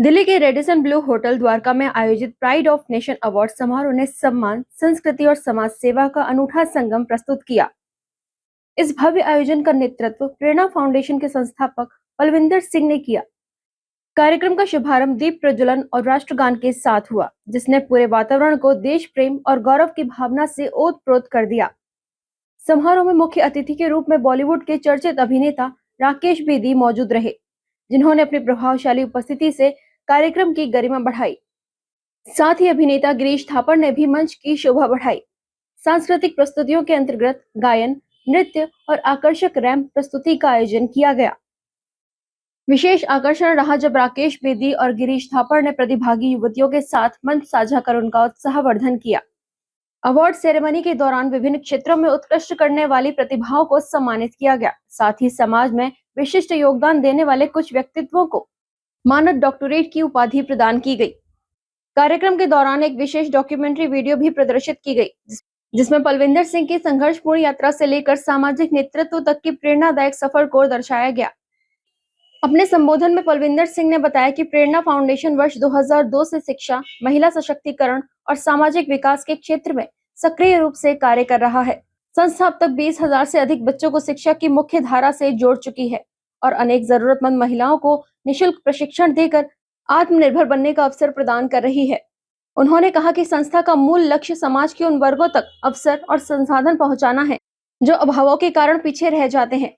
दिल्ली के Radisson Blu hotel Dwarka में आयोजित प्राइड ऑफ नेशन अवार्ड समारोह ने सम्मान, संस्कृति और समाज सेवा का अनूठा संगम प्रस्तुत किया। इस भव्य आयोजन का नेतृत्व प्रेरणा फाउंडेशन के संस्थापक पलविंदर सिंह ने किया। कार्यक्रम का शुभारंभ दीप प्रज्वलन और राष्ट्रगान के साथ हुआ, जिसने पूरे वातावरण को देश प्रेम और गौरव की भावना से ओतप्रोत कर दिया। समारोह में मुख्य अतिथि के रूप में बॉलीवुड के चर्चित अभिनेता राकेश बेदी मौजूद रहे, जिन्होंने अपनी प्रभावशाली उपस्थिति से कार्यक्रम की गरिमा बढ़ाई। साथ ही अभिनेता गिरीश थापड़ ने भी मंच की शोभा बढ़ाई। सांस्कृतिक प्रस्तुतियों के अंतर्गत गायन, नृत्य और आकर्षक रैंप प्रस्तुति का आयोजन किया गया। विशेष आकर्षण रहा जब राकेश बेदी और गिरीश थापड़ ने प्रतिभागी युवतियों के साथ मंच साझा कर उनका उत्साहवर्धन किया। अवार्ड सेरेमनी के दौरान विभिन्न क्षेत्रों में उत्कृष्ट करने वाली प्रतिभाओं को सम्मानित किया गया। साथ ही समाज में विशिष्ट योगदान देने वाले कुछ व्यक्तित्वों को मानद डॉक्टरेट की उपाधि प्रदान की गई। कार्यक्रम के दौरान एक विशेष डॉक्यूमेंट्री वीडियो भी प्रदर्शित की गई, जिसमें पलविंदर सिंह की संघर्षपूर्ण यात्रा से लेकर सामाजिक नेतृत्व तक की प्रेरणादायक सफर को दर्शाया गया। अपने संबोधन में पलविंदर सिंह ने बताया कि प्रेरणा फाउंडेशन वर्ष 2002 से शिक्षा, महिला सशक्तिकरण और सामाजिक विकास के क्षेत्र में सक्रिय रूप से कार्य कर रहा है। संस्था अब तक 20,000 से अधिक बच्चों को शिक्षा की मुख्य धारा से जोड़ चुकी है और अनेक जरूरतमंद महिलाओं को निःशुल्क प्रशिक्षण देकर आत्मनिर्भर बनने का अवसर प्रदान कर रही है। उन्होंने कहा कि संस्था का मूल लक्ष्य समाज के उन वर्गों तक अवसर और संसाधन पहुंचाना है जो अभावों के कारण पीछे रह जाते हैं।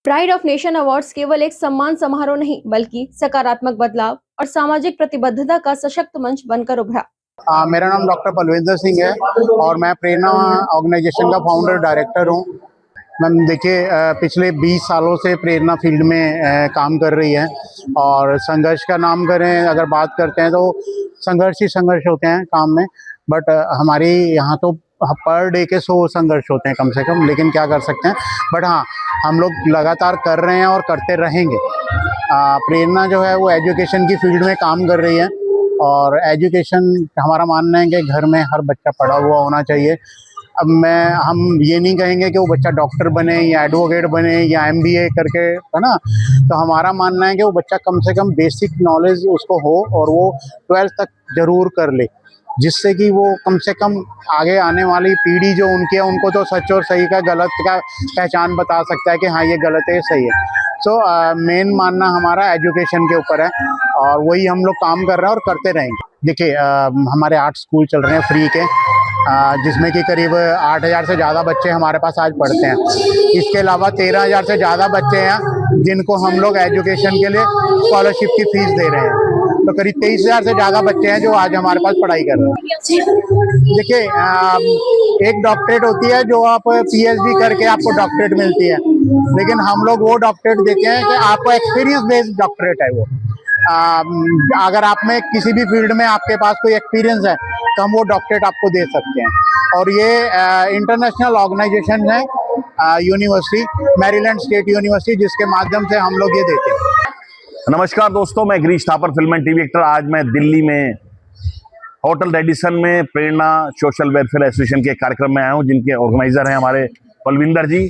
प्राइड ऑफ नेशन अवार्ड्स केवल एक सम्मान समारोह नहीं, बल्कि सकारात्मक बदलाव और सामाजिक प्रतिबद्धता का सशक्त मंच बनकर उभरा। मेरा नाम डॉक्टर पलविंदर सिंह है और मैं प्रेरणा ऑर्गेनाइजेशन का फाउंडर डायरेक्टर हूँ। मैम देखिए, पिछले 20 सालों से प्रेरणा फील्ड में काम कर रही है और संघर्ष का नाम करें अगर बात करते हैं तो संघर्ष ही संघर्ष होते हैं काम में। बट हमारे यहाँ तो पर डे के 100 संघर्ष होते हैं कम से कम, लेकिन क्या कर सकते हैं। बट हाँ, हम लोग लगातार कर रहे हैं और करते रहेंगे। प्रेरणा जो है वो एजुकेशन की फील्ड में काम कर रही है और एजुकेशन हमारा मानना है कि घर में हर बच्चा पढ़ा हुआ होना चाहिए। अब हम ये नहीं कहेंगे कि वो बच्चा डॉक्टर बने या एडवोकेट बने या MBA करके, है ना। तो हमारा मानना है कि वो बच्चा कम से कम बेसिक नॉलेज उसको हो और वो 12th तक जरूर कर ले, जिससे कि वो कम से कम आगे आने वाली पीढ़ी जो उनकी है उनको तो सच और सही का गलत का पहचान बता सकता है कि हाँ ये गलत है, ये सही है। सो मेन मानना हमारा एजुकेशन के ऊपर है और वही हम लोग काम कर रहे हैं और करते रहेंगे। देखिए, हमारे 8 स्कूल चल रहे हैं फ्री के, जिसमें कि करीब 8,000 से ज़्यादा बच्चे हमारे पास आज पढ़ते हैं। इसके अलावा 13,000 से ज़्यादा बच्चे हैं जिनको हम लोग एजुकेशन के लिए स्कॉलरशिप की फीस दे रहे हैं। तो करीब 23,000 से ज़्यादा बच्चे हैं जो आज हमारे पास पढ़ाई कर रहे हैं। देखिए, एक डॉक्टरेट होती है जो आप PhD करके आपको डॉक्टरेट मिलती है, लेकिन हम लोग वो डॉक्टरेट देते हैं कि आपको एक्सपीरियंस बेस्ड डॉक्टरेट है वो। अगर आप में किसी भी फील्ड में आपके पास कोई एक्सपीरियंस है तो हम वो डॉक्टरेट आपको दे सकते हैं। और ये इंटरनेशनल ऑर्गेनाइजेशन है, यूनिवर्सिटी मैरीलैंड स्टेट यूनिवर्सिटी, जिसके माध्यम से हम लोग ये देते हैं। नमस्कार दोस्तों, मैं Girish Thapar, film and TV actor. आज मैं दिल्ली में होटल रेडिसन में प्रेरणा सोशल वेलफेयर एसोसिएशन के कार्यक्रम में आया हूँ, जिनके ऑर्गेनाइजर हैं हमारे पलविंदर जी।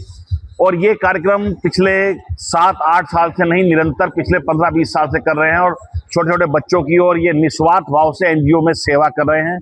और ये कार्यक्रम पिछले 7-8 साल से नहीं, निरंतर पिछले 15-20 साल से कर रहे हैं और छोटे छोटे बच्चों की और ये निस्वार्थ भाव से NGO में सेवा कर रहे हैं।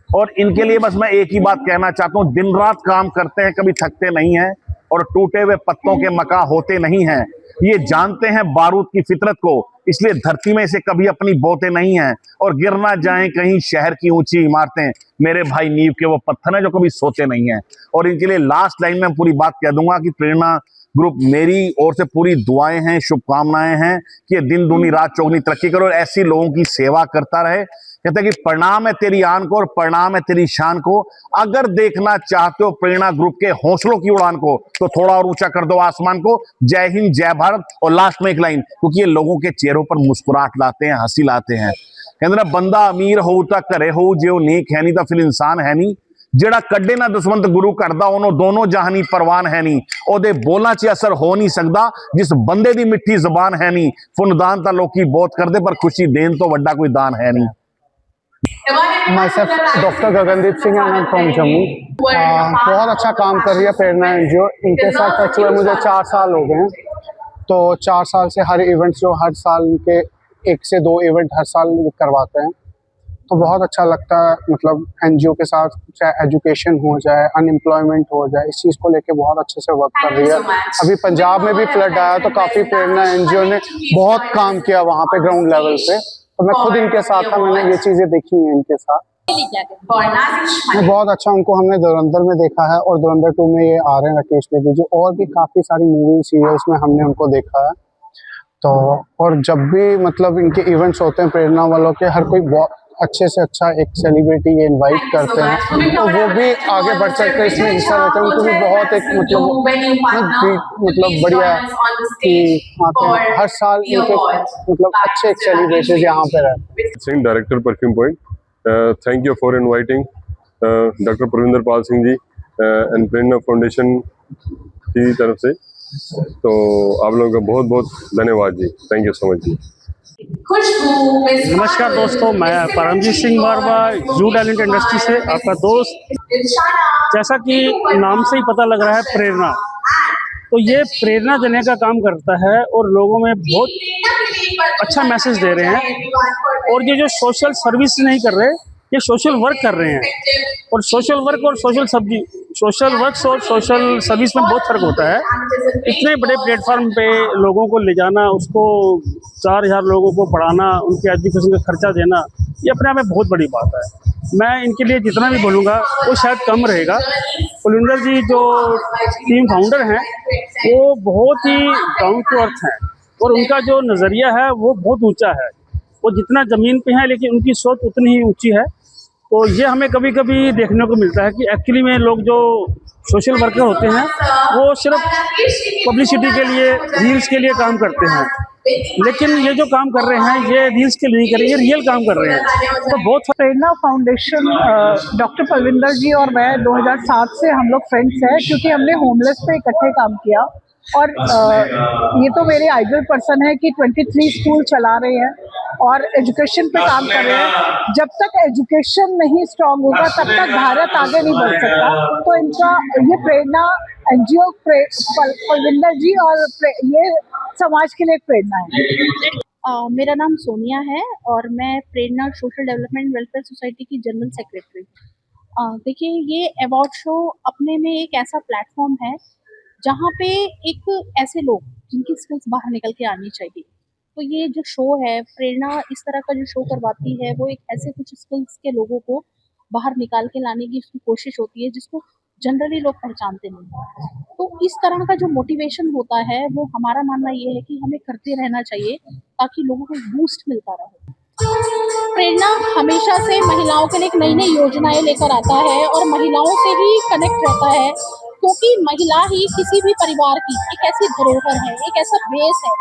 और इनके लिए बस मैं एक ही बात कहना चाहता हूँ, दिन रात काम करते हैं, कभी थकते नहीं हैं और टूटे हुए पत्तों के मका होते नहीं हैं। ये जानते हैं बारूद की फितरत को, इसलिए धरती में से कभी अपनी बोते नहीं हैं और गिर ना जाएं कहीं शहर की ऊंची इमारतें। मेरे भाई नींव के वो पत्थर हैं जो कभी सोते नहीं हैं। और इनके लिए लास्ट लाइन में पूरी बात कह दूंगा कि प्रेरणा ग्रुप मेरी ओर से पूरी दुआएं हैं, शुभकामनाएं हैं कि ये दिन दूनी रात चौगनी तरक्की करो और ऐसी लोगों की सेवा करता रहे। कहते हैं कि प्रणाम है तेरी आन को और प्रणाम है तेरी शान को। अगर देखना चाहते हो प्रेरणा ग्रुप के हौसलों की उड़ान को तो थोड़ा और ऊंचा कर दो आसमान को। जय हिंद, जय भारत। और लास्ट में एक लाइन, क्योंकि ये लोगों के चेहरों पर मुस्कुराहट लाते हैं, हंसी लाते हैं। कहते ना, बंदा अमीर हो तो करे हो जो नेक है नहीं तो फिर इंसान है नहीं। जेड़ा कड्डे ना दुश्मन गुरु करदा ओनो दोनों जहानी परवान है नहीं। ओदे बोलना च असर हो नहीं सकता जिस बंदे दी मिठी जबान है नहीं। फुनदान तो लोग बहुत करते पर खुशी देन तो वड्डा कोई दान है नहीं। Myself, doctor Gagandeep Singh, I am from Jammu. बहुत अच्छा काम कर रही है प्रेरणा NGO। इनके साथ टच हुए मुझे 4 साल हो गए हैं। तो 4 साल से हर इवेंट्स जो हर साल के 1 से 2 इवेंट हर साल करवाते हैं, तो बहुत अच्छा लगता है। मतलब एनजीओ के साथ चाहे एजुकेशन हो जाए, अनएम्प्लॉयमेंट हो जाए, इस चीज़ को लेके बहुत अच्छे से वर्क कर रही है। अभी पंजाब में भी फ्लड आया तो काफ़ी प्रेरणा एनजीओ ने बहुत काम किया वहाँ पे ग्राउंड लेवल पे, तो मैं खुद इनके साथ था, मैंने ये चीज़ें देखी हैं इनके साथ। बहुत अच्छा उनको हमने धुरंधर में देखा है और धुरंधर 2 में ये आ रहे हैं राकेश बेदी जी, और भी काफ़ी सारी मूवी सीरियल्स में हमने उनको देखा है। तो और जब भी मतलब इनके इवेंट्स होते हैं प्रेरणा वालों के, हर कोई बहुत अच्छे से अच्छा एक सेलिब्रिटी ये इनवाइट करते हैं, तो वो भी आगे बढ़ चढ़ कर इसमें हिस्सा लेते हैं। उनको भी बहुत एक मतलब बढ़िया कि आते हैं हर साल इनके मतलब अच्छे एक सेलिब्रिटीज यहाँ पे रहते हैं। Singh, director perfume point, thank you for inviting doctor Parvinder Pal Singh ji and Prerna foundation की तरफ से, तो आप लोगों का बहुत बहुत धन्यवाद जी, थैंक यू सो मच जी। नमस्कार दोस्तों, मैं परमजीत सिंह बारवा, यू टैलेंट इंडस्ट्री से आपका दोस्त। जैसा कि नाम से ही पता लग रहा है प्रेरणा, तो ये प्रेरणा देने का काम करता है और लोगों में बहुत अच्छा मैसेज दे रहे हैं। और ये जो सोशल सर्विस नहीं कर रहे, ये सोशल वर्क कर रहे हैं। और सोशल वर्क और सोशल सर्विस में बहुत फ़र्क होता है। इतने बड़े प्लेटफॉर्म पे लोगों को ले जाना, उसको 4000 लोगों को पढ़ाना, उनके एजुकेशन का खर्चा देना, ये अपने आप में बहुत बड़ी बात है। मैं इनके लिए जितना भी बोलूँगा वो शायद कम रहेगा। कुलविंदर जी जो टीम फाउंडर हैं, वो बहुत ही डाउन टू अर्थ हैं और उनका जो नज़रिया है वो बहुत ऊँचा है। वो जितना ज़मीन पे है लेकिन उनकी सोच उतनी ही ऊँची है। तो ये हमें कभी कभी देखने को मिलता है कि एक्चुअली में लोग जो सोशल वर्कर होते हैं वो सिर्फ पब्लिसिटी के लिए, रील्स के लिए काम करते हैं, लेकिन ये जो काम कर रहे हैं ये रील्स के लिए नहीं कर रहे, ये रियल काम कर रहे हैं। तो बहुत प्रेरणा फाउंडेशन, डॉक्टर परविंदर जी और मैं 2007 से हम लोग फ्रेंड्स हैं, क्योंकि हमने होमलेस पे इकट्ठे काम किया। और ये तो मेरे आइडल पर्सन है कि 23 स्कूल चला रहे हैं और एजुकेशन पे काम कर रहे हैं। जब तक एजुकेशन नहीं स्ट्रांग होगा तब तक भारत आगे नहीं बढ़ सकता। तो इनका ये प्रेरणा एनजीओ परविंदर जी और ये समाज के लिए एक प्रेरणा है। मेरा नाम सोनिया है और मैं प्रेरणा सोशल डेवलपमेंट वेलफेयर सोसाइटी की जनरल सेक्रेटरी। देखिए, ये अवार्ड शो अपने में एक ऐसा प्लेटफॉर्म है जहाँ पे एक ऐसे लोग जिनकी स्किल्स बाहर निकल के आनी चाहिए। तो ये जो शो है, प्रेरणा इस तरह का जो शो करवाती है, वो एक ऐसे कुछ स्किल्स के लोगों को बाहर निकाल के लाने की उसकी कोशिश होती है जिसको जनरली लोग पहचानते नहीं। तो इस तरह का जो मोटिवेशन होता है, वो हमारा मानना ये है कि हमें करते रहना चाहिए ताकि लोगों को बूस्ट मिलता रहे। प्रेरणा हमेशा से महिलाओं के लिए एक नई नई योजनाएं लेकर आता है और महिलाओं से ही कनेक्ट रहता है, क्योंकि महिला ही किसी भी परिवार की एक ऐसी धरोहर है, एक ऐसा बेस है।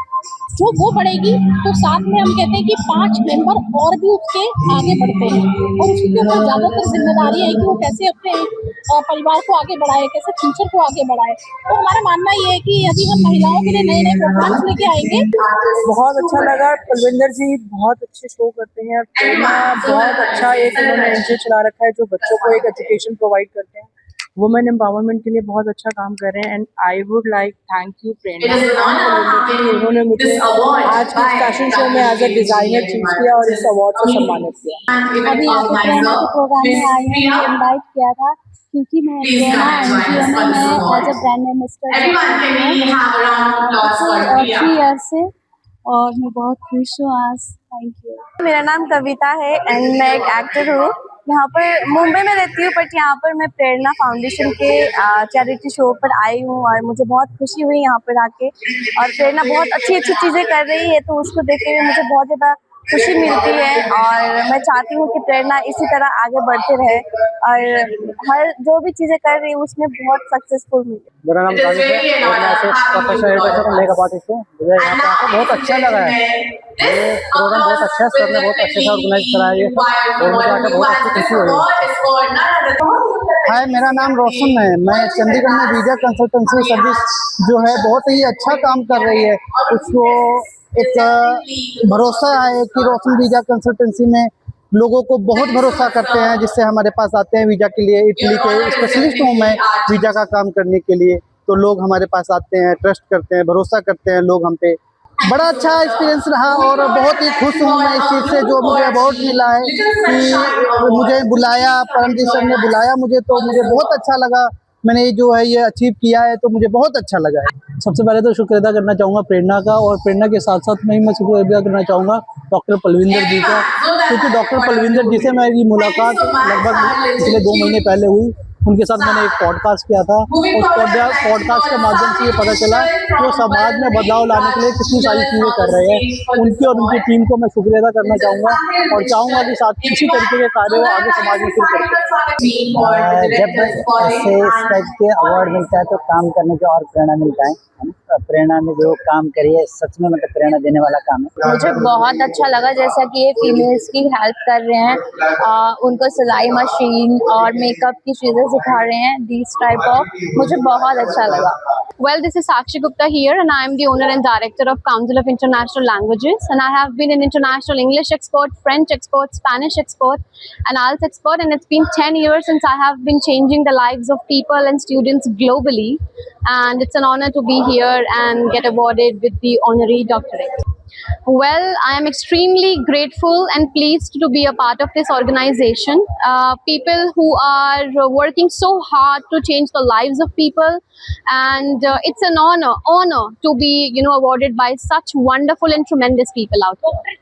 जो वो बढ़ेगी तो साथ में हम कहते हैं कि 5 मेंबर और भी उसके आगे बढ़ते हैं और उसके ऊपर ज़्यादातर जिम्मेदारी है कि वो कैसे अपने परिवार को आगे बढ़ाए, कैसे फ्यूचर को आगे बढ़ाए। तो हमारा मानना ये है कि यदि हम महिलाओं के लिए नए नए प्रोग्राम्स लेके आएंगे। बहुत अच्छा लगा। कुलविंदर जी बहुत अच्छे शो करते हैं। प्रेरणा बहुत अच्छा एक उन्होंने एनजीओ चला रखा है जो बच्चों को एक एजुकेशन प्रोवाइड करते हैं। वुमेन एम्पावरमेंट के लिए बहुत अच्छा काम कर रहे हैं। And I would like thank you Prerna, उन्होंने मुझे आज के फैशन शो में एज ए डिजाइनर चूज किया और इस अवार्ड से सम्मानित किया। अभी यहाँ पे प्रेरणा के प्रोग्राम में आई हूँ, इनवाइट किया था क्योंकि मैं प्रेरणा एनजीओ में मैं as a brand ambassador 3 years से और मैं बहुत खुश हूँ आज। Thank you. मेरा नाम कविता है एंड मैं एक एक्टर हूँ। यहाँ पर मुंबई में रहती हूँ, बट यहाँ पर मैं प्रेरणा फाउंडेशन के चैरिटी शो पर आई हूँ और मुझे बहुत खुशी हुई यहाँ पर आके। और प्रेरणा बहुत अच्छी अच्छी चीज़ें कर रही है, तो उसको देख के भी मुझे बहुत ज़्यादा खुशी मिलती है और मैं चाहती हूँ कि प्रेरणा इसी तरह आगे बढ़ते रहे और हर जो भी चीज़ें कर रही है उसमें बहुत सक्सेसफुल मिले। मेरा नाम कानिश है और मैं ऐसे प्रोफेशनल एडिटर मेकअप आर्टिस्ट हूँ। मुझे यहाँ पे आकर बहुत अच्छा लगा है। ये प्रोग्राम बहुत अच्छा है, सर ने बहुत अच्छे से ऑर्गेनाइज कराया है और मुझे आकर बहुत अच्छी खुशी हुई। हाय, मेरा नाम रोशन है। मैं चंडीगढ़ में वीजा कंसल्टेंसी सर्विस जो है बहुत ही अच्छा काम कर रही है। उसको एक भरोसा है कि रोशन वीजा कंसल्टेंसी में लोगों को बहुत भरोसा करते हैं, जिससे हमारे पास आते हैं वीज़ा के लिए। इटली के स्पेशलिस्ट हूँ मैं वीज़ा का काम करने के लिए, तो लोग हमारे पास आते हैं, ट्रस्ट करते हैं, भरोसा करते हैं लोग हम पे। बड़ा अच्छा एक्सपीरियंस रहा और बहुत ही खुश हूँ मैं इस चीज़ से जो मुझे अवार्ड मिला है कि मुझे बुलाया, परमजीत सर ने बुलाया मुझे, तो मुझे बहुत अच्छा लगा। मैंने जो है ये अचीव किया है तो मुझे बहुत अच्छा लगा है। सबसे पहले तो शुक्र अदा करना चाहूँगा प्रेरणा का, और प्रेरणा के साथ साथ मैं शुक्र अदा करना चाहूँगा डॉक्टर पलविंदर जी का, क्योंकि डॉक्टर पलविंदर जी से मेरी मुलाकात लगभग पिछले 2 महीने पहले हुई। उनके साथ मैंने एक पॉडकास्ट किया था। उस पॉडकास्ट के माध्यम से ये पता चला कि वो समाज में बदलाव लाने के लिए कितनी सारी चीज़ें कर रहे हैं। उनकी और उनकी टीम को मैं शुक्रिया अदा करना चाहूँगा और चाहूँगा कि साथ इसी तरीके के कार्य वो आगे समाज में शुरू करें। जब ऐसे इस टाइप के अवार्ड मिलता है तो काम करने की और प्रेरणा मिलता है। प्रेरणा ने जो काम करी है सच में मतलब प्रेरणा देने वाला काम है। मुझे बहुत अच्छा लगा जैसा कि ये फीमेल्स की हेल्प कर रहे हैं, उनको सिलाई मशीन और मेकअप की चीज़ें सिखा रहे हैं, दिस टाइप ऑफ, मुझे बहुत अच्छा लगा। Well, this is Sakshi Gupta here, and I am the owner and director of Council of International Languages, and I have been an international English expert, French expert, Spanish expert, and IELTS expert, and it's been 10 years since I have been changing the lives of people and students globally, and it's an honor to be here and get awarded with the honorary doctorate. Well, I am extremely grateful and pleased to be a part of this organization. People who are working so hard to change the lives of people, and it's an honor to be, awarded by such wonderful and tremendous people out there.